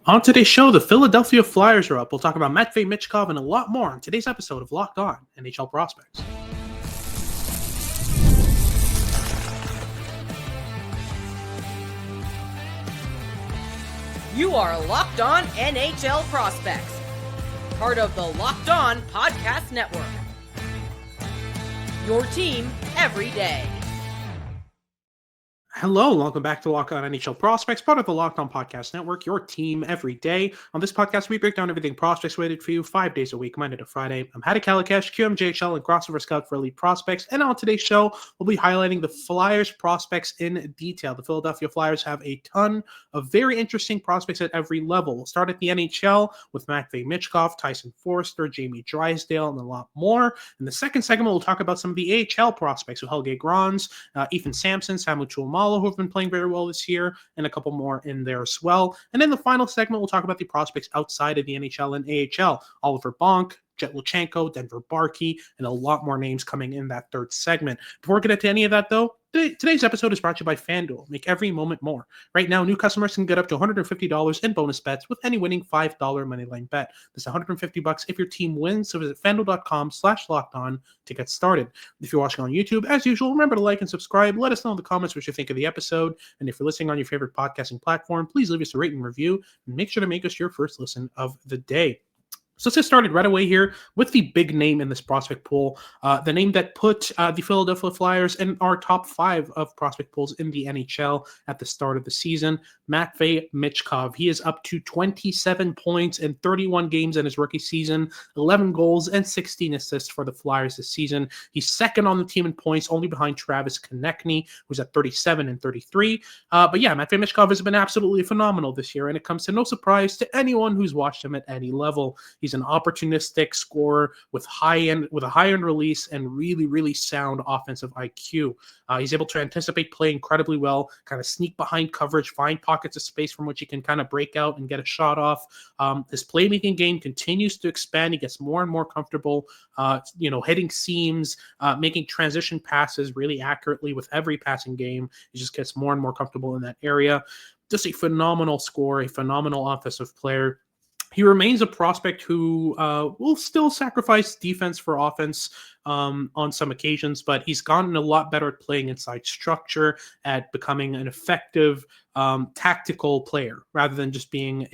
On today's show, the Philadelphia Flyers are up. We'll talk about Matvei Michkov and a lot more on today's episode of Locked On NHL Prospects. You are Locked On NHL Prospects, part of the Locked On Podcast Network. Your team every day. Hello, welcome back to Locked On NHL Prospects, part of the Locked On Podcast Network, your team every day. On this podcast, we break down everything prospects related for you 5 days a week, Monday to Friday. I'm Helge, QMJHL, and crossover scout for elite prospects. And on today's show, we'll be highlighting the Flyers prospects in detail. The Philadelphia Flyers have a ton of very interesting prospects at every level. We'll start at the NHL with Matvei Michkov, Tyson Forster, Jamie Drysdale, and a lot more. In the second segment, we'll talk about some of the AHL prospects with Helge Grans, Ethan Sampson, Samu Tuomala, who have been playing very well this year, and a couple more in there as well. And in the final segment, we'll talk about the prospects outside of the NHL and AHL. Oliver Bonk, Jett Luchanko, Denver Barkey, and a lot more names coming in that third segment. Before we get into any of that, though, today's episode is brought to you by FanDuel. Make every moment more. Right now, new customers can get up to $150 in bonus bets with any winning $5 moneyline bet. That's $150 if your team wins. So visit FanDuel.com/lockedon to get started. If you're watching on YouTube, as usual, remember to like and subscribe. Let us know in the comments what you think of the episode. And if you're listening on your favorite podcasting platform, please leave us a rating and review. And make sure to make us your first listen of the day. So let's get started right away here with the big name in this prospect pool, the name that put the Philadelphia Flyers in our top 5 of prospect pools in the NHL at the start of the season, Matvei Michkov. He is up to 27 points in 31 games in his rookie season, 11 goals and 16 assists for the Flyers this season. He's second on the team in points, only behind Travis Konecny, who's at 37 and 33. But yeah, Matvei Michkov has been absolutely phenomenal this year, and it comes to no surprise to anyone who's watched him at any level. He's an opportunistic scorer with a high-end release and really sound offensive IQ. He's able to anticipate play incredibly well, kind of sneak behind coverage, find pockets of space from which he can kind of break out and get a shot off. His playmaking game continues to expand. He gets more and more comfortable, hitting seams, making transition passes really accurately with every passing game. He just gets more and more comfortable in that area. Just a phenomenal scorer, a phenomenal offensive player. He remains a prospect who will still sacrifice defense for offense on some occasions, but he's gotten a lot better at playing inside structure, at becoming an effective tactical player rather than just being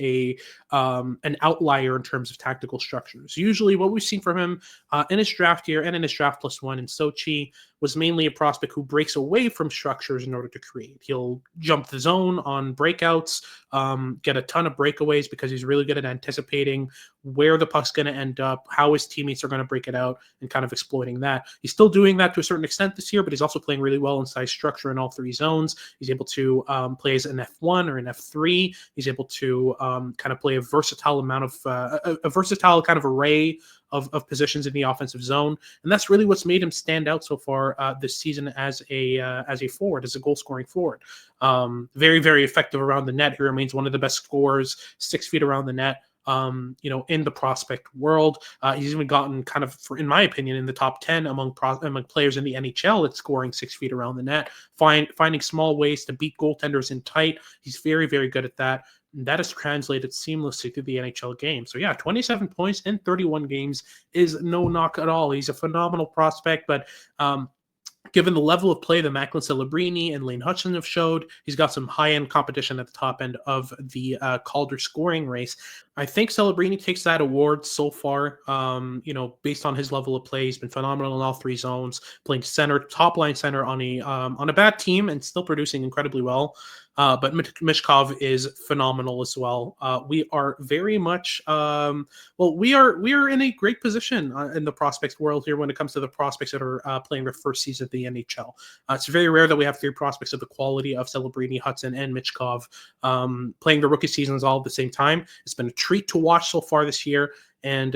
an outlier in terms of tactical structures. Usually what we've seen from him in his draft year and in his draft plus one in Sochi was mainly a prospect who breaks away from structures in order to create. He'll jump the zone on breakouts, get a ton of breakaways because he's really good at anticipating where the puck's going to end up, how his teammates are going to break it out, and kind of exploiting that. He's still doing that to a certain extent this year, but he's also playing really well inside structure in all 3 zones. He's able to play as an F1 or an F3. He's able to kind of play a versatile amount of a versatile kind of array of positions in the offensive zone, and that's really what's made him stand out so far this season as a forward, as a goal-scoring forward. Very effective around the net. He remains one of the best scorers, 6 feet around the net. In the prospect world. He's even gotten kind of, in my opinion, in the top 10 among players in the NHL at scoring 6 feet around the net, finding small ways to beat goaltenders in tight. He's very good at that. And that is translated seamlessly to the NHL game. So yeah, 27 points in 31 games is no knock at all. He's a phenomenal prospect, but given the level of play that Macklin Celebrini and Lane Hutchinson have showed, he's got some high-end competition at the top end of the Calder scoring race. I think Celebrini takes that award so far, based on his level of play. He's been phenomenal in all 3 zones, playing center, top-line center on a bad team and still producing incredibly well. But Michkov is phenomenal as well. We are very much, we are in a great position in the prospects world here when it comes to the prospects that are playing their first season of the NHL. It's very rare that we have 3 prospects of the quality of Celebrini, Hudson, and Michkov playing their rookie seasons all at the same time. It's been a treat to watch so far this year. And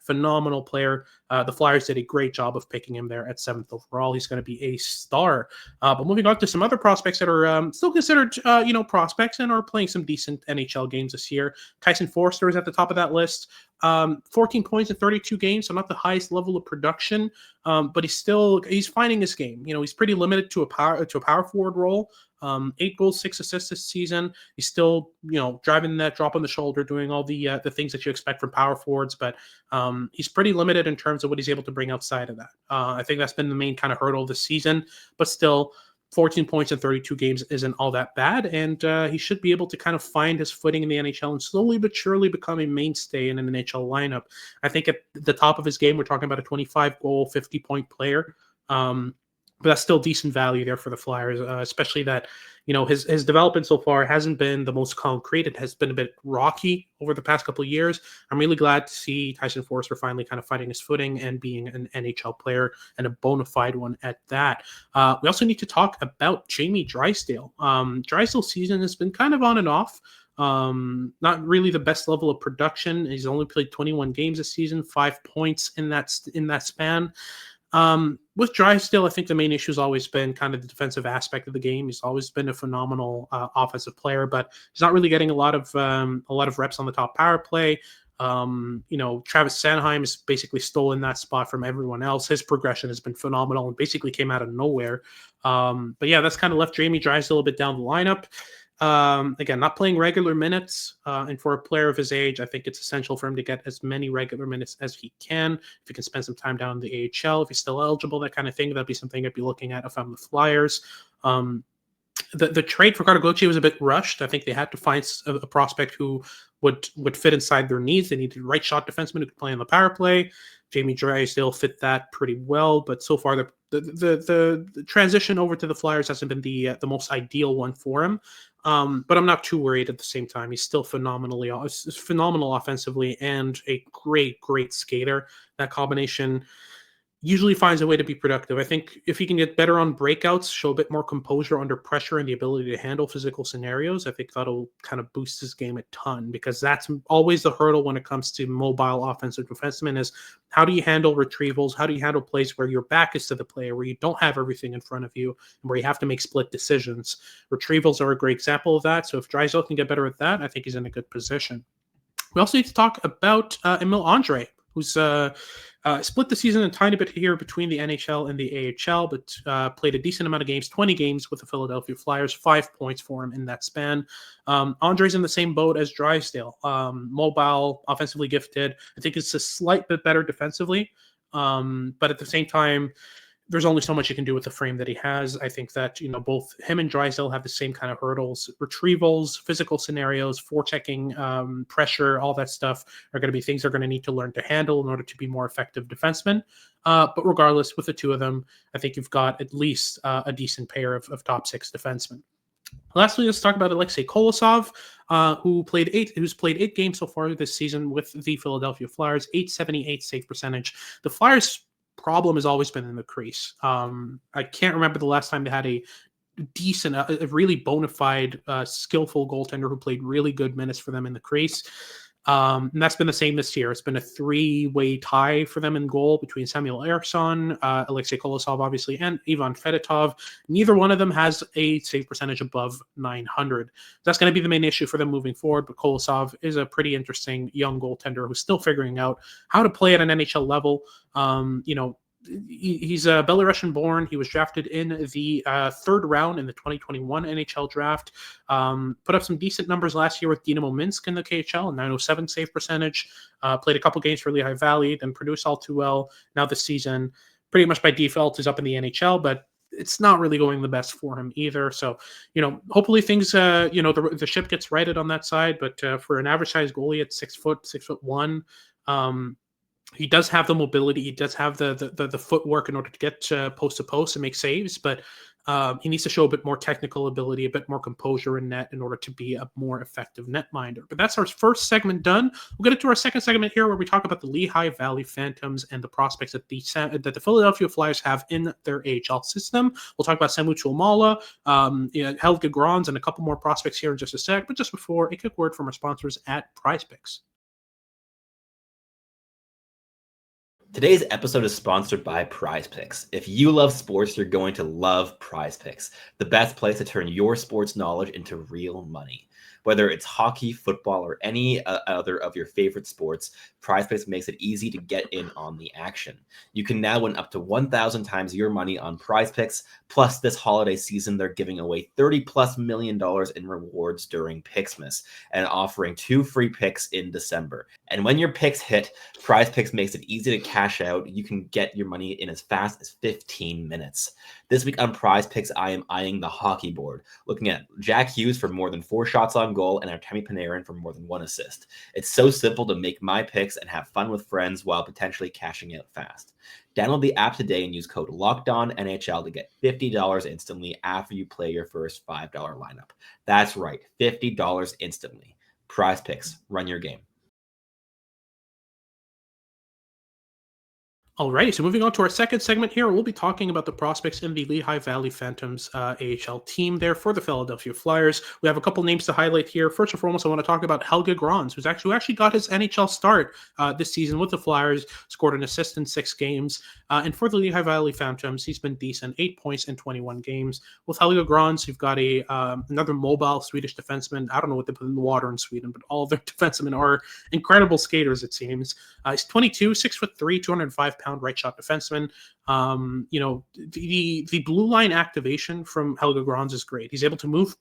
phenomenal player. The Flyers did a great job of picking him there at 7th overall. He's going to be a star. But moving on to some other prospects that are still considered, prospects and are playing some decent NHL games this year. Tyson Forster is at the top of that list. 14 points in 32 games, so not the highest level of production, but he's finding his game. He's pretty limited to a power forward role. 8 goals, 6 assists this season. He's still, driving that drop on the shoulder, doing all the things that you expect from power forwards, but he's pretty limited in terms of what he's able to bring outside of that. I think that's been the main kind of hurdle this season, but still, 14 points in 32 games isn't all that bad, and he should be able to kind of find his footing in the NHL and slowly but surely become a mainstay in an NHL lineup. I think at the top of his game, we're talking about a 25-goal, 50-point player. But that's still decent value there for the Flyers, especially that, his development so far hasn't been the most concrete. It has been a bit rocky over the past couple of years. I'm really glad to see Tyson Foerster finally kind of finding his footing and being an NHL player, and a bona fide one at that. We also need to talk about Jamie Drysdale. Drysdale's season has been kind of on and off. Not really the best level of production. He's only played 21 games this season, 5 points in that span. With Drysdale, I think the main issue has always been kind of the defensive aspect of the game. He's always been a phenomenal offensive player, but he's not really getting a lot of reps on the top power play. Travis Sanheim has basically stolen that spot from everyone else. His progression has been phenomenal and basically came out of nowhere. But yeah, that's kind of left Jamie Drysdale a bit down the lineup. Again, not playing regular minutes, and for a player of his age, I think it's essential for him to get as many regular minutes as he can. If he can spend some time down in the AHL, if he's still eligible, that kind of thing, that'd be something I'd be looking at if I'm the Flyers. The trade for Carter was a bit rushed. I think they had to find a prospect who would fit inside their needs. They needed right shot defenseman who could play on the power play. Jamie Drysdale fit that pretty well, but so far the transition over to the Flyers hasn't been the most ideal one for him. But I'm not too worried at the same time. He's still phenomenal offensively and a great skater. That combination usually finds a way to be productive. I think if he can get better on breakouts, show a bit more composure under pressure and the ability to handle physical scenarios, I think that'll kind of boost his game a ton, because that's always the hurdle when it comes to mobile offensive defensemen is how do you handle retrievals? How do you handle plays where your back is to the player, where you don't have everything in front of you, and where you have to make split decisions? Retrievals are a great example of that. So if Drysdale can get better at that, I think he's in a good position. We also need to talk about Emil Andre, who's split the season a tiny bit here between the NHL and the AHL, but played a decent amount of games, 20 games with the Philadelphia Flyers, 5 points for him in that span. Andre's in the same boat as Drysdale, mobile, offensively gifted. I think it's a slight bit better defensively, but at the same time, there's only so much you can do with the frame that he has. I think that, both him and Drysdale have the same kind of hurdles. Retrievals, physical scenarios, forechecking, pressure, all that stuff are going to be things they're going to need to learn to handle in order to be more effective defensemen. But regardless, with the two of them, I think you've got at least a decent pair of top 6 defensemen. Lastly, let's talk about Alexei Kolosov, who's played 8 games so far this season with the Philadelphia Flyers, .878 save percentage. The Flyers' problem has always been in the crease. I can't remember the last time they had a decent, a really bona fide, skillful goaltender who played really good minutes for them in the crease. And that's been the same this year. It's been a 3-way tie for them in goal between Samuel Ersson, Alexei Kolosov, obviously, and Ivan Fedotov. Neither one of them has a save percentage above 900. That's going to be the main issue for them moving forward, but Kolosov is a pretty interesting young goaltender who's still figuring out how to play at an NHL level. He's Belarusian born. He was drafted in the 3rd round in the 2021 NHL draft. Put up some decent numbers last year with Dynamo Minsk in the KHL, a 907 save percentage. Played a couple games for Lehigh Valley, then produced all too well. Now this season, pretty much by default, is up in the NHL, but it's not really going the best for him either. So, hopefully things, the ship gets righted on that side. But for an average size goalie at 6'1", he does have the mobility. He does have the footwork in order to get post to post and make saves, but he needs to show a bit more technical ability, a bit more composure in net in order to be a more effective netminder. But that's our first segment done. We'll get into our second segment here where we talk about the Lehigh Valley Phantoms and the prospects that the Philadelphia Flyers have in their AHL system. We'll talk about Samu Tuomala, Helge, Grans, and a couple more prospects here in just a sec. But just before, a quick word from our sponsors at PrizePicks. Today's episode is sponsored by PrizePicks. If you love sports, you're going to love PrizePicks, the best place to turn your sports knowledge into real money. Whether it's hockey, football, or any other of your favorite sports, PrizePicks makes it easy to get in on the action. You can now win up to 1,000 times your money on PrizePicks. Plus, this holiday season, they're giving away $30+ million in rewards during Picksmas and offering 2 free picks in December. And when your picks hit, PrizePicks makes it easy to cash out. You can get your money in as fast as 15 minutes. This week on PrizePicks, I am eyeing the hockey board, looking at Jack Hughes for more than 4 shots on goal and Artemi Panarin for more than 1 assist. It's so simple to make my picks and have fun with friends while potentially cashing out fast. Download the app today and use code LOCKEDONNHL to get $50 instantly after you play your first $5 lineup. That's right, $50 instantly. PrizePicks, run your game. Alrighty, so moving on to our second segment here, we'll be talking about the prospects in the Lehigh Valley Phantoms AHL team there for the Philadelphia Flyers. We have a couple names to highlight here. First and foremost, I want to talk about Helge Grans, who actually got his NHL start this season with the Flyers, scored an assist in 6 games. And for the Lehigh Valley Phantoms, he's been decent, 8 points in 21 games. With Helge Grans, you've got another mobile Swedish defenseman. I don't know what they put in the water in Sweden, but all of their defensemen are incredible skaters, it seems. He's 22, 6'3", 205-pound right shot defenseman. The blue line activation from Helge Grans is great. He's able to move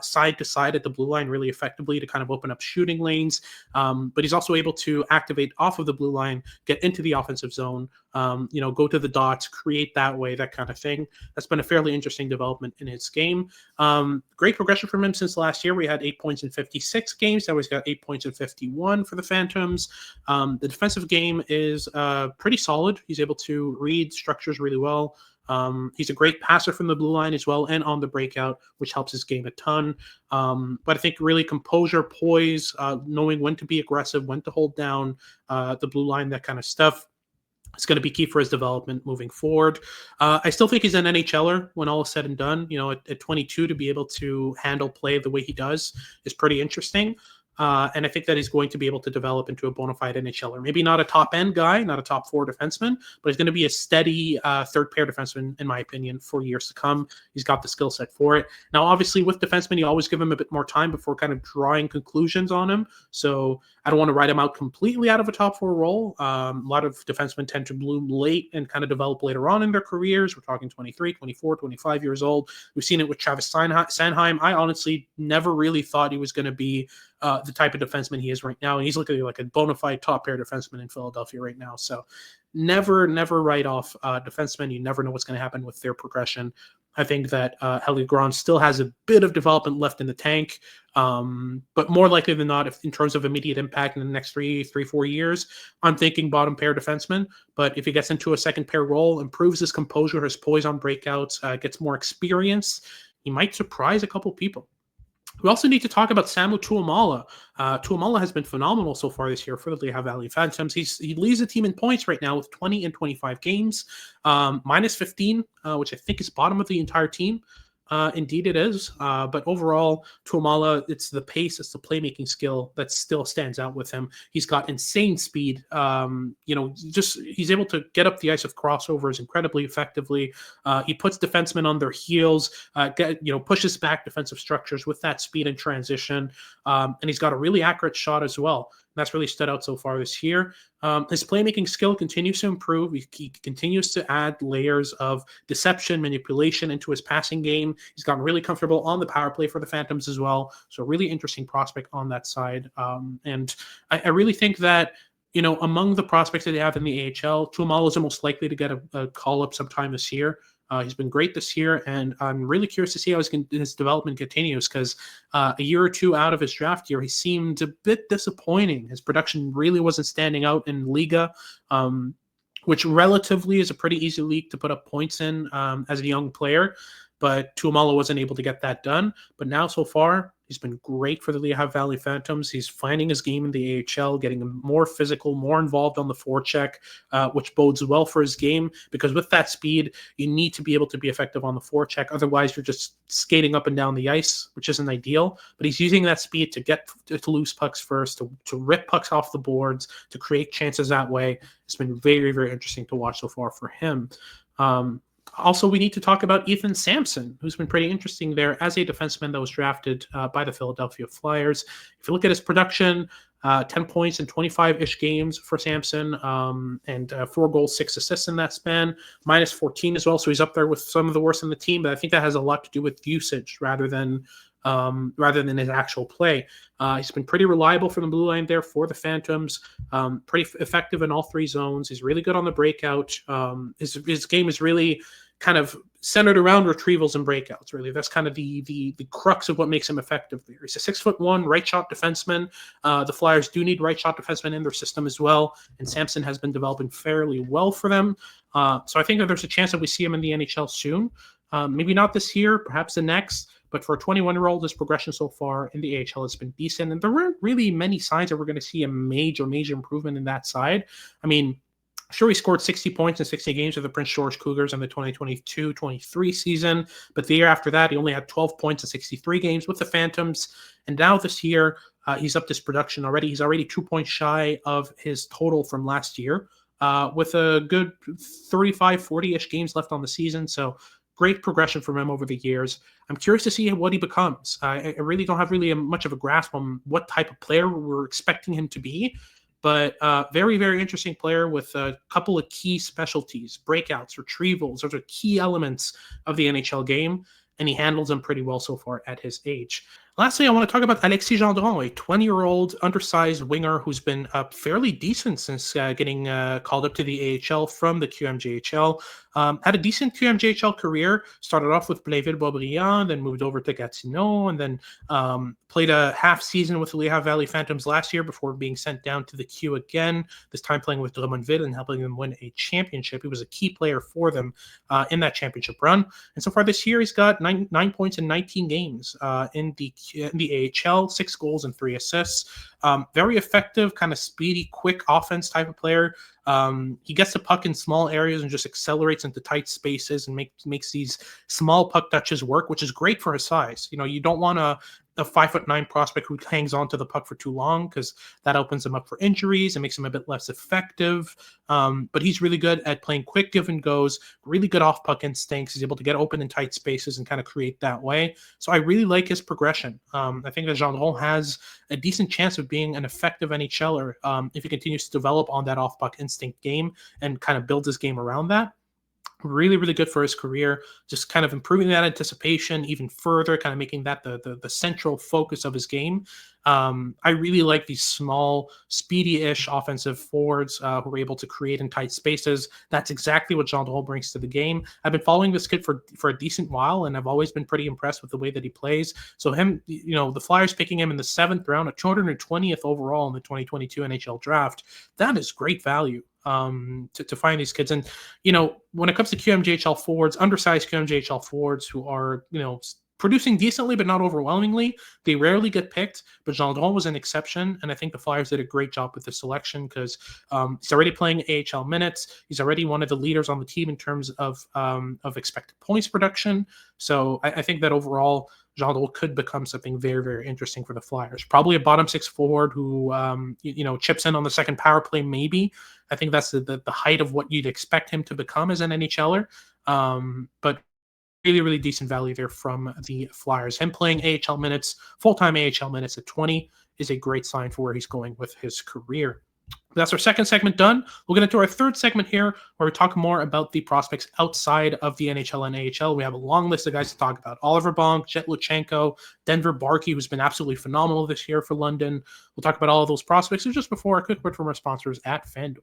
side to side at the blue line really effectively to kind of open up shooting lanes. But he's also able to activate off of the blue line, get into the offensive zone, go to the dots, create that way, that kind of thing. That's been a fairly interesting development in his game. Great progression from him since last year. We had 8 points in 56 games. Now he's got 8 points in 51 for the Phantoms. The defensive game is pretty solid. He's able to read structures really well. He's a great passer from the blue line as well and on the breakout, which helps his game a ton. But I think really composure, poise, knowing when to be aggressive, when to hold down the blue line, that kind of stuff. It's going to be key for his development moving forward. I still think he's an NHLer when all is said and done. At 22 to be able to handle play the way he does is pretty interesting. And I think that he's going to be able to develop into a bona fide NHLer. Maybe not a top-end guy, not a top 4 defenseman, but he's going to be a steady third-pair defenseman, in my opinion, for years to come. He's got the skill set for it. Now, obviously, with defensemen, you always give him a bit more time before kind of drawing conclusions on him. So I don't want to write him out completely out of a top 4 role. A lot of defensemen tend to bloom late and kind of develop later on in their careers. We're talking 23, 24, 25 years old. We've seen it with Travis Sanheim. I honestly never really thought he was going to be the type of defenseman he is right now. And he's looking like a bona fide top pair defenseman in Philadelphia right now. So never write off defensemen. You never know what's going to happen with their progression. I think that Helge Grans still has a bit of development left in the tank. But more likely than not, if in terms of immediate impact in the next 3-4 years, I'm thinking bottom pair defenseman. But if he gets into a second pair role, improves his composure, his poise on breakouts, gets more experience, he might surprise a couple people. We also need to talk about Samu Tuomala. Tuomala has been phenomenal so far this year for the Lehigh Valley Phantoms. He leads the team in points right now with 20 in 25 games, minus 15, which I think is bottom of the entire team. Indeed it is. But overall, Tuomala, it's the pace, it's the playmaking skill that still stands out with him. He's got insane speed. He's able to get up the ice with crossovers incredibly effectively. He puts defensemen on their heels, pushes back defensive structures with that speed and transition. And he's got a really accurate shot as well. That's really stood out so far this year. His playmaking skill continues to improve. He continues to add layers of deception, manipulation into his passing game. He's gotten really comfortable on the power play for the Phantoms as well. So a really interesting prospect on that side. And I really think that, among the prospects that they have in the AHL, Tuomala is the most likely to get a call-up sometime this year. He's been great this year, and I'm really curious to see how his development continues because a year or two out of his draft year, he seemed a bit disappointing. His production really wasn't standing out in Liga, which relatively is a pretty easy league to put up points in as a young player. But Tuomala wasn't able to get that done. But now so far, he's been great for the Lehigh Valley Phantoms. He's finding his game in the AHL, getting more physical, more involved on the forecheck, which bodes well for his game because with that speed, you need to be able to be effective on the forecheck. Otherwise, you're just skating up and down the ice, which isn't ideal. But he's using that speed to get to lose pucks first, to rip pucks off the boards, to create chances that way. It's been very, very interesting to watch so far for him. Also, we need to talk about Ethan Sampson, who's been pretty interesting there as a defenseman that was drafted by the Philadelphia Flyers. If you look at his production, 10 points in 25-ish games for Sampson, and 4 goals, 6 assists in that span, minus 14 as well. So he's up there with some of the worst in the team, but I think that has a lot to do with usage rather than his actual play. He's been pretty reliable from the blue line there for the Phantoms, pretty effective in all 3 zones. He's really good on the breakout. His game is really kind of centered around retrievals and breakouts, really. That's kind of the crux of what makes him effective there. He's a 6'1" right shot defenseman. The Flyers do need right shot defensemen in their system as well, and Sampson has been developing fairly well for them. So I think that there's a chance that we see him in the NHL soon. Maybe not this year, perhaps the next, but for a 21-year-old, his progression so far in the AHL has been decent, and there weren't really many signs that we're going to see a major improvement in that side. I mean, sure, he scored 60 points in 60 games with the Prince George Cougars in the 2022-23 season, but the year after that, he only had 12 points in 63 games with the Phantoms, and now this year, he's upped his production already. He's already 2 points shy of his total from last year, with a good 35, 40-ish games left on the season, so great progression from him over the years. I'm curious to see what he becomes. I really don't have much of a grasp on what type of player we're expecting him to be, but very, very interesting player with a couple of key specialties, breakouts, retrievals. Those are key elements of the NHL game, and he handles them pretty well so far at his age. Lastly, I want to talk about Alexis Gendron, a 20-year-old undersized winger who's been fairly decent since getting called up to the AHL from the QMJHL. Had a decent QMJHL career, started off with Blainville-Boisbriand, then moved over to Gatineau, and then played a half season with the Lehigh Valley Phantoms last year before being sent down to the Q again, this time playing with Drummondville and helping them win a championship. He was a key player for them in that championship run. And so far this year, he's got 9 points in 19 games in the AHL, 6 goals and 3 assists. Very effective, kind of speedy, quick offense type of player. He gets the puck in small areas and just accelerates into tight spaces and makes these small puck touches work, which is great for his size. You know, you don't want a 5'9" prospect who hangs on to the puck for too long, because that opens him up for injuries and makes him a bit less effective. But he's really good at playing quick give and goes, really good off puck instincts. He's able to get open in tight spaces and kind of create that way. So I really like his progression. I think that Gendron has a decent chance of being an effective NHLer if he continues to develop on that off puck instinct game and kind of builds his game around that. Really, really good for his career, just kind of improving that anticipation even further, kind of making that the central focus of his game. I really like these small, speedy-ish offensive forwards who are able to create in tight spaces. That's exactly what Gendron brings to the game. I've been following this kid for a decent while, and I've always been pretty impressed with the way that he plays. So him, you know, the Flyers picking him in the 7th round, at 220th overall in the 2022 NHL draft, that is great value. To find these kids. And, you know, when it comes to QMJHL forwards, undersized QMJHL forwards who are, you know, producing decently but not overwhelmingly, they rarely get picked, but Gendron was an exception, and I think the Flyers did a great job with the selection because he's already playing AHL minutes. He's already one of the leaders on the team in terms of expected points production. So I think that overall, Gendron could become something very, very interesting for the Flyers. Probably a bottom 6 forward who, chips in on the second power play, maybe. I think that's the height of what you'd expect him to become as an NHLer. But really, really decent value there from the Flyers. Him playing AHL minutes, full-time AHL minutes at 20 is a great sign for where he's going with his career. That's our second segment done. We'll get into our third segment here, where we talk more about the prospects outside of the NHL and AHL. We have a long list of guys to talk about. Oliver Bonk, Jett Luchanko, Denver Barkey, who's been absolutely phenomenal this year for London. We'll talk about all of those prospects. And just before, a quick word from our sponsors at FanDuel.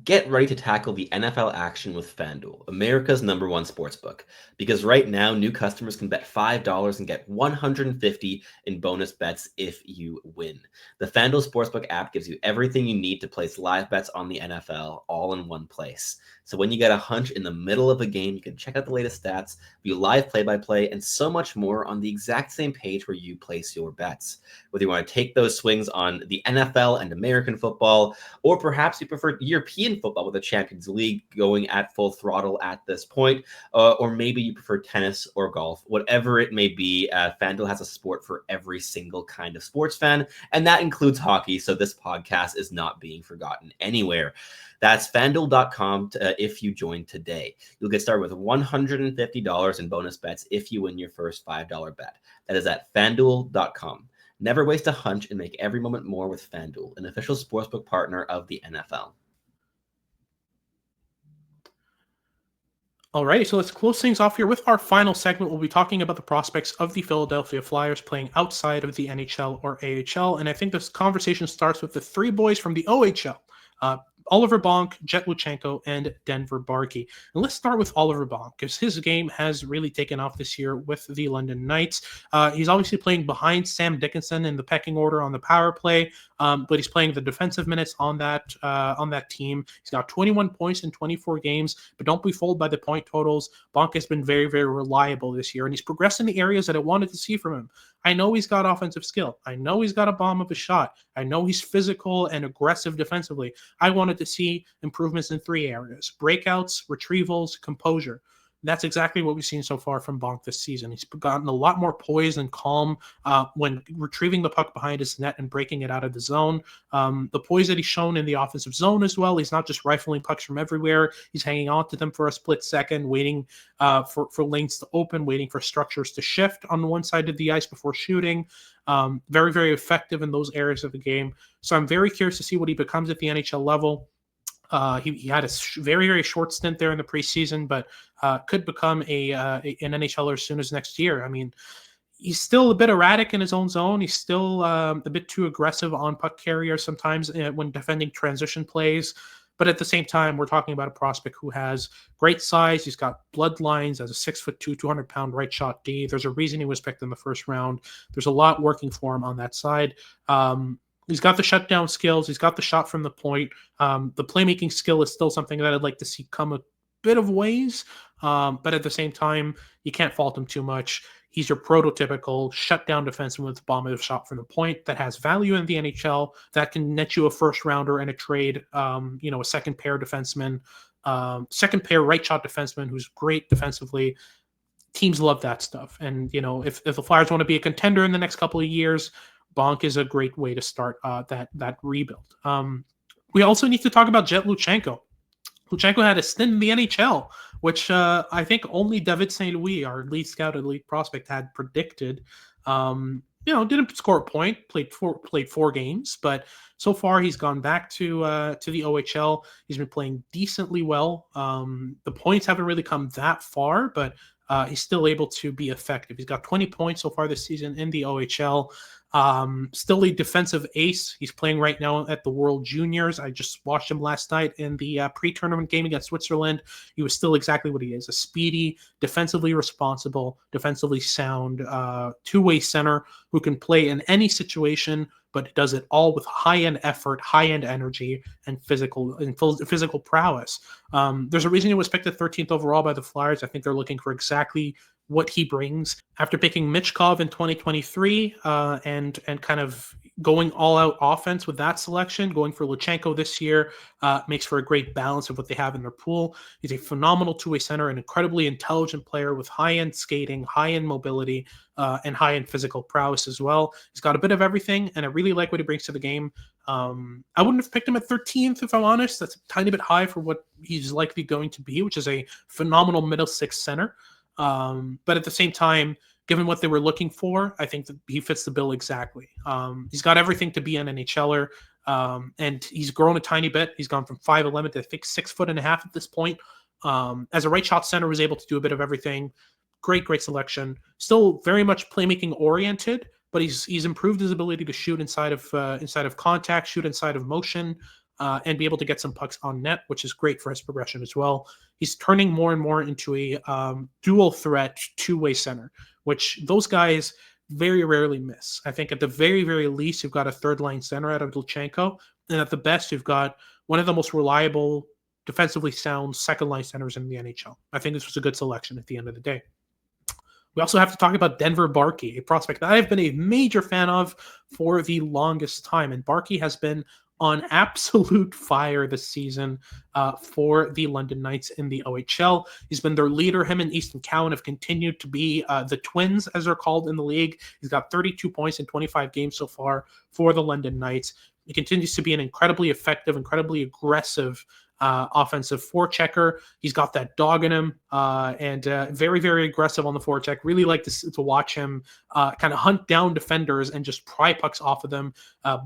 Get ready to tackle the NFL action with FanDuel, America's #1 sportsbook. Because right now, new customers can bet $5 and get $150 in bonus bets if you win. The FanDuel Sportsbook app gives you everything you need to place live bets on the NFL all in one place. So when you get a hunch in the middle of a game, you can check out the latest stats, view live play-by-play, and so much more on the exact same page where you place your bets. Whether you want to take those swings on the NFL and American football, or perhaps you prefer European football with the Champions League going at full throttle at this point, or maybe you prefer tennis or golf, whatever it may be, FanDuel has a sport for every single kind of sports fan, and that includes hockey, so this podcast is not being forgotten anywhere. That's FanDuel.com if you join today. You'll get started with $150 in bonus bets if you win your first $5 bet. That is at FanDuel.com. Never waste a hunch and make every moment more with FanDuel, an official sportsbook partner of the NFL. Alrighty, so let's close things off here with our final segment. We'll be talking about the prospects of the Philadelphia Flyers playing outside of the NHL or AHL, and I think this conversation starts with the three boys from the OHL. Oliver Bonk, Jett Luchanko, and Denver Barkey. And let's start with Oliver Bonk, because his game has really taken off this year with the London Knights. He's obviously playing behind Sam Dickinson in the pecking order on the power play, but he's playing the defensive minutes on that team. He's got 21 points in 24 games, but don't be fooled by the point totals. Bonk has been very, very reliable this year, and he's progressed in the areas that I wanted to see from him. I know he's got offensive skill. I know he's got a bomb of a shot. I know he's physical and aggressive defensively. I wanted to see improvements in three areas: breakouts, retrievals, composure. That's exactly what we've seen so far from Bonk this season. He's gotten a lot more poised and calm when retrieving the puck behind his net and breaking it out of the zone. The poise that he's shown in the offensive zone as well. He's not just rifling pucks from everywhere. He's hanging on to them for a split second, waiting for lanes to open, waiting for structures to shift on one side of the ice before shooting. Very, very effective in those areas of the game. So I'm very curious to see what he becomes at the NHL level. He had a very, very short stint there in the preseason, but could become an NHLer as soon as next year. I mean, he's still a bit erratic in his own zone. He's still a bit too aggressive on puck carrier sometimes when defending transition plays. But at the same time, we're talking about a prospect who has great size. He's got bloodlines as a 6'2", 200-pound right shot D. There's a reason he was picked in the first round. There's a lot working for him on that side. He's got the shutdown skills. He's got the shot from the point. The playmaking skill is still something that I'd like to see come a bit of ways. But at the same time, you can't fault him too much. He's your prototypical shutdown defenseman with a bomb of shot from the point that has value in the NHL, that can net you a first rounder and a trade, a second pair defenseman, second pair right shot defenseman who's great defensively. Teams love that stuff. And, if the Flyers want to be a contender in the next couple of years, Bonk is a great way to start that rebuild. We also need to talk about Jett Luchanko. Luchanko had a stint in the NHL, which I think only David St. Louis, our lead scout and lead prospect, had predicted. Didn't score a point, played four games, but so far he's gone back to the OHL. He's been playing decently well. The points haven't really come that far, but he's still able to be effective. He's got 20 points so far this season in the OHL. Still a defensive ace. He's playing right now at the World Juniors. I just watched him last night in the pre-tournament game against Switzerland. He was still exactly what he is: a speedy, defensively responsible, defensively sound, two-way center who can play in any situation, but does it all with high-end effort, high-end energy, and physical prowess. There's a reason he was picked at 13th overall by the Flyers. I think they're looking for exactly what he brings. After picking Michkov in 2023 and kind of going all-out offense with that selection, going for Luchanko this year makes for a great balance of what they have in their pool. He's a phenomenal two-way center, an incredibly intelligent player with high-end skating, high-end mobility, and high-end physical prowess as well. He's got a bit of everything, and I really like what he brings to the game. I wouldn't have picked him at 13th, if I'm honest. That's a tiny bit high for what he's likely going to be, which is a phenomenal middle six center. But at the same time, given what they were looking for, I think that he fits the bill exactly. He's got everything to be an NHLer, and he's grown a tiny bit. He's gone from 5'11" to I think 6'1.5" at this point. As a right shot center, was able to do a bit of everything. Great selection. Still very much playmaking oriented, but he's improved his ability to shoot inside of contact, shoot inside of motion, and be able to get some pucks on net, which is great for his progression as well. He's turning more and more into a dual threat two-way center, which those guys very rarely miss. I think at the very, very least, you've got a third-line center out of Luchanko, and at the best, you've got one of the most reliable defensively sound second-line centers in the NHL. I think this was a good selection at the end of the day. We also have to talk about Denver Barkey, a prospect that I've been a major fan of for the longest time. And Barkey has been on absolute fire this season for the London Knights in the OHL. He's been their leader. Him and Easton Cowan have continued to be the twins, as they're called in the league. He's got 32 points in 25 games so far for the London Knights. He continues to be an incredibly effective, incredibly aggressive offensive forechecker. He's got that dog in him, and very, very aggressive on the forecheck. Really like to watch him kind of hunt down defenders and just pry pucks off of them,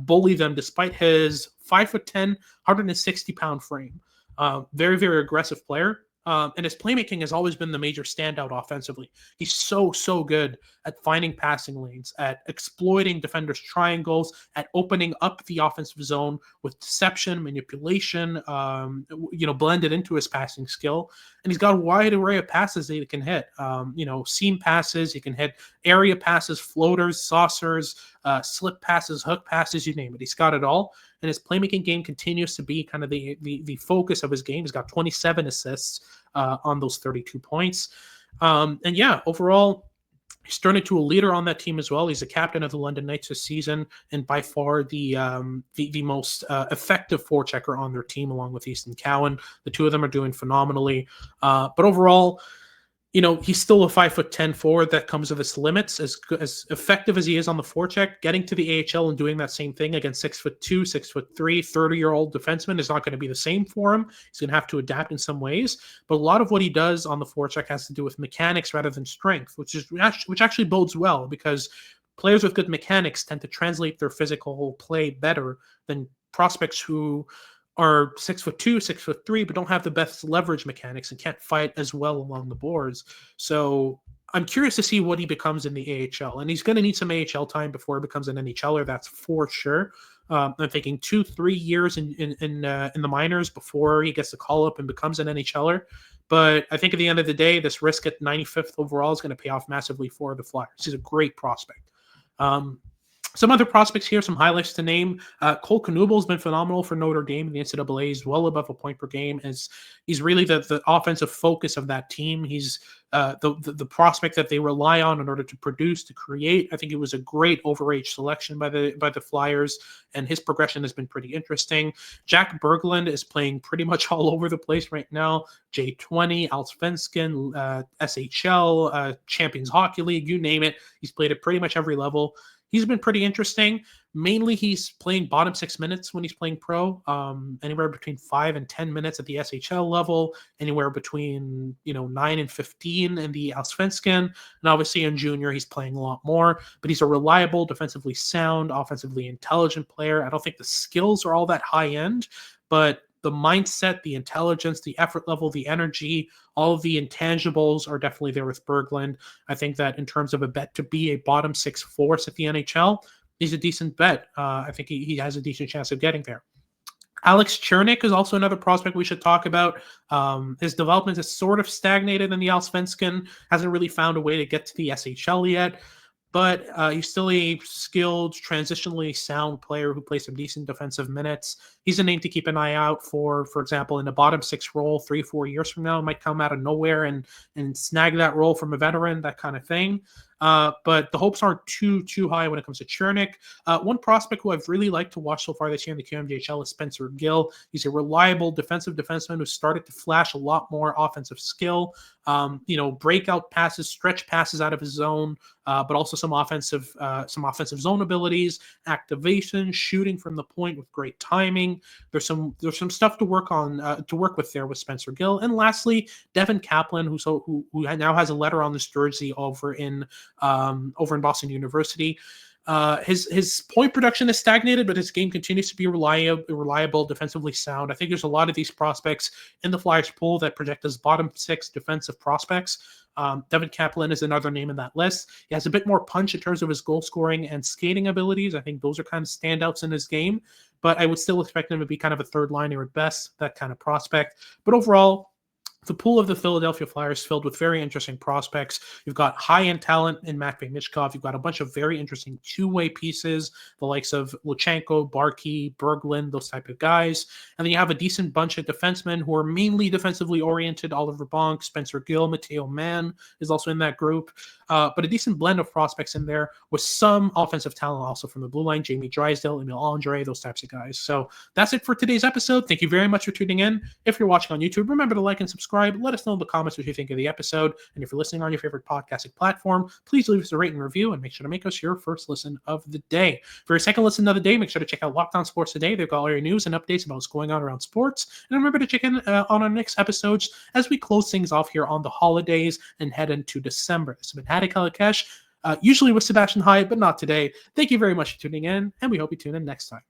bully them despite his 5'10", 160-pound frame. Very, very aggressive player. And his playmaking has always been the major standout offensively. He's so good at finding passing lanes, at exploiting defenders' triangles, at opening up the offensive zone with deception, manipulation, blended into his passing skill. And he's got a wide array of passes that he can hit. Seam passes, he can hit area passes, floaters, saucers, slip passes, hook passes, you name it. He's got it all. And his playmaking game continues to be kind of the focus of his game. He's got 27 assists on those 32 points. Overall, he's turned into a leader on that team as well. He's a captain of the London Knights this season, and by far the most effective forechecker on their team, along with Easton Cowan. The two of them are doing phenomenally. But overall, he's still a 5'10" forward that comes with its limits. As effective as he is on the forecheck, getting to the AHL and doing that same thing against 6'2", 6'3", 30-year-old defenseman is not going to be the same for him. He's going to have to adapt in some ways. But a lot of what he does on the forecheck has to do with mechanics rather than strength, which actually bodes well, because players with good mechanics tend to translate their physical play better than prospects who are 6'2", 6'3", but don't have the best leverage mechanics and can't fight as well along the boards. So I'm curious to see what he becomes in the AHL, and he's going to need some AHL time before he becomes an NHLer. That's for sure. I'm thinking 2-3 years in the minors before he gets the call up and becomes an NHLer. But I think at the end of the day, this risk at 95th overall is going to pay off massively for the Flyers. He's a great prospect. Some other prospects here, some highlights to name. Cole Knuble has been phenomenal for Notre Dame in the NCAA. He's well above a point per game. He's really the offensive focus of that team. He's the prospect that they rely on in order to produce, to create. I think it was a great overage selection by the Flyers, and his progression has been pretty interesting. Jack Berglund is playing pretty much all over the place right now. J20, Allsvenskan, SHL, Champions Hockey League, you name it. He's played at pretty much every level. He's been pretty interesting. Mainly, he's playing bottom 6 minutes when he's playing pro, anywhere between 5 and 10 minutes at the SHL level, anywhere between 9 and 15 in the Allsvenskan, and obviously in junior he's playing a lot more. But he's a reliable, defensively sound, offensively intelligent player. I don't think the skills are all that high end, but the mindset, the intelligence, the effort level, the energy, all of the intangibles are definitely there with Berglund. I think that in terms of a bet to be a bottom 6 force at the NHL, he's a decent bet. I think he has a decent chance of getting there. Alex Chernik is also another prospect we should talk about. His development has sort of stagnated in the Allsvenskan, hasn't really found a way to get to the SHL yet. But he's still a skilled, transitionally sound player who plays some decent defensive minutes. He's a name to keep an eye out for example, in a bottom 6 role 3-4 years from now. Might come out of nowhere and snag that role from a veteran, that kind of thing. But the hopes aren't too high when it comes to Chernik. One prospect who I've really liked to watch so far this year in the QMJHL is Spencer Gill. He's a reliable defensive defenseman who started to flash a lot more offensive skill. Breakout passes, stretch passes out of his zone, but also some offensive zone abilities, activation, shooting from the point with great timing. There's some stuff to work with there with Spencer Gill. And lastly, Devin Kaplan, who now has a letter on this jersey over in Boston University. His point production has stagnated, but his game continues to be reliable, defensively sound. I think there's a lot of these prospects in the Flyers pool that project as bottom 6 defensive prospects. Devin Kaplan is another name in that list. He has a bit more punch in terms of his goal scoring and skating abilities. I think those are kind of standouts in his game, but I would still expect him to be kind of a third liner at best, that kind of prospect. But overall, the pool of the Philadelphia Flyers filled with very interesting prospects. You've got high-end talent in Matvei Michkov. You've got a bunch of very interesting two-way pieces, the likes of Luchanko, Barkey, Berglund, those type of guys. And then you have a decent bunch of defensemen who are mainly defensively oriented. Oliver Bonk, Spencer Gill, Matteo Mann is also in that group. But a decent blend of prospects in there with some offensive talent also from the blue line, Jamie Drysdale, Emil Andre, those types of guys. So that's it for today's episode. Thank you very much for tuning in. If you're watching on YouTube, remember to like and subscribe. Let us know in the comments what you think of the episode. And if you're listening on your favorite podcasting platform, please leave us a rate and review and make sure to make us your first listen of the day. For your second listen of the day, make sure to check out Locked On Sports Today. They've got all your news and updates about what's going on around sports. And remember to check in on our next episodes as we close things off here on the holidays and head into December. This has been Helge, usually with Sebastian Hyatt, but not today. Thank you very much for tuning in, and we hope you tune in next time.